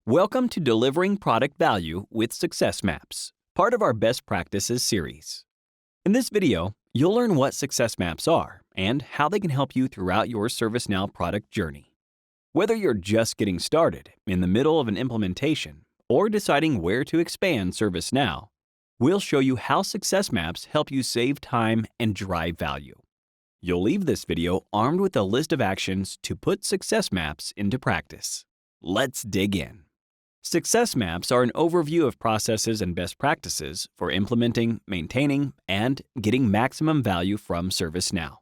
Welcome to Delivering Product Value with Success Maps, part of our Best Practices series. In this video, you'll learn what Success Maps are and how they can help you throughout your ServiceNow product journey. Whether you're just getting started, in the middle of an implementation, or deciding where to expand ServiceNow, we'll show you how Success Maps help you save time and drive value. You'll leave this video armed with a list of actions to put Success Maps into practice. Let's dig in. Success Maps are an overview of processes and best practices for implementing, maintaining, and getting maximum value from ServiceNow.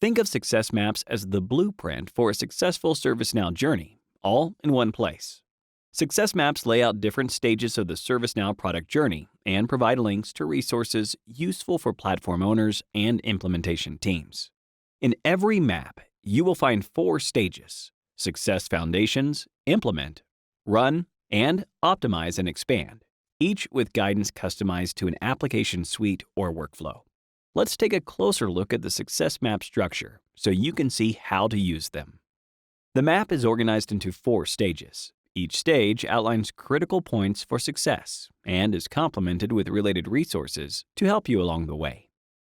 Think of Success Maps as the blueprint for a successful ServiceNow journey, all in one place. Success Maps lay out different stages of the ServiceNow product journey and provide links to resources useful for platform owners and implementation teams. In every map, you will find 4 stages: Success Foundations, Implement, Run, and Optimize and Expand, each with guidance customized to an application suite or workflow. Let's take a closer look at the Success Map structure so you can see how to use them. The map is organized into 4 stages. Each stage outlines critical points for success and is complemented with related resources to help you along the way.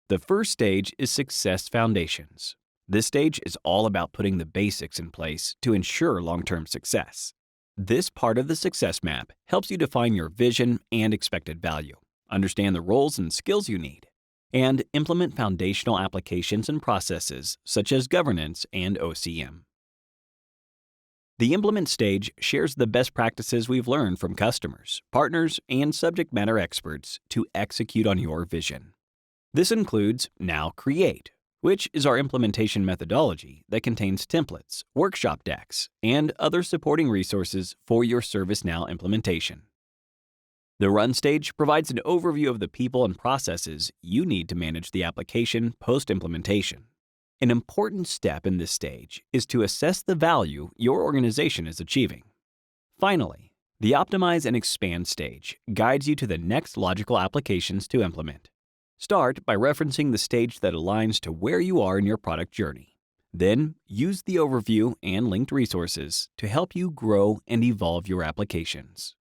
The first stage is Success Foundations. This stage is all about putting the basics in place to ensure long-term success. This part of the Success Map helps you define your vision and expected value, understand the roles and skills you need, and implement foundational applications and processes such as governance and OCM. The Implement stage shares the best practices we've learned from customers, partners, and subject matter experts to execute on your vision. This includes Now Create, which is our implementation methodology that contains templates, workshop decks, and other supporting resources for your ServiceNow implementation. The Run stage provides an overview of the people and processes you need to manage the application post-implementation. An important step in this stage is to assess the value your organization is achieving. Finally, the Optimize and Expand stage guides you to the next logical applications to implement. Start by referencing the stage that aligns to where you are in your product journey. Then, use the overview and linked resources to help you grow and evolve your applications.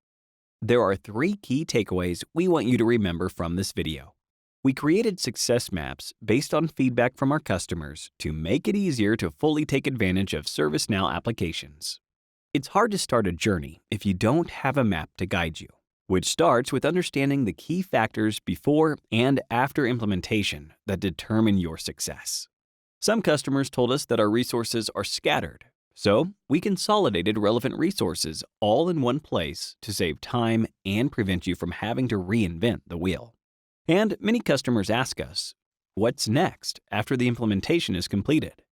There are 3 key takeaways we want you to remember from this video. We created Success Maps based on feedback from our customers to make it easier to fully take advantage of ServiceNow applications. It's hard to start a journey if you don't have a map to guide you, which starts with understanding the key factors before and after implementation that determine your success. Some customers told us that our resources are scattered, so we consolidated relevant resources all in one place to save time and prevent you from having to reinvent the wheel. And many customers ask us, what's next after the implementation is completed?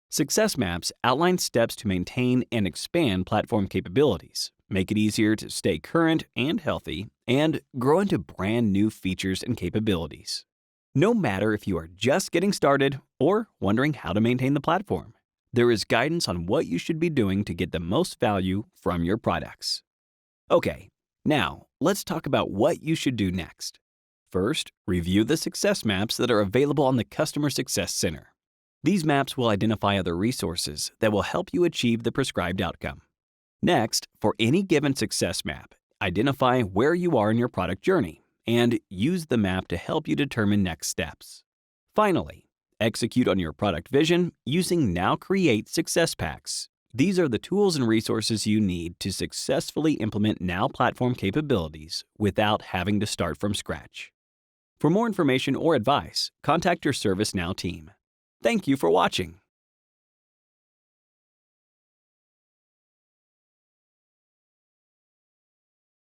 Success Maps outline steps to maintain and expand platform capabilities, make it easier to stay current and healthy, and grow into brand new features and capabilities. No matter if you are just getting started or wondering how to maintain the platform, there is guidance on what you should be doing to get the most value from your products. Okay, now let's talk about what you should do next. First, review the Success Maps that are available on the Customer Success Center. These maps will identify other resources that will help you achieve the prescribed outcome. Next, for any given Success Map, identify where you are in your product journey and use the map to help you determine next steps. Finally, execute on your product vision using Now Create Success Packs. These are the tools and resources you need to successfully implement Now Platform capabilities without having to start from scratch. For more information or advice, contact your ServiceNow team. Thank you for watching.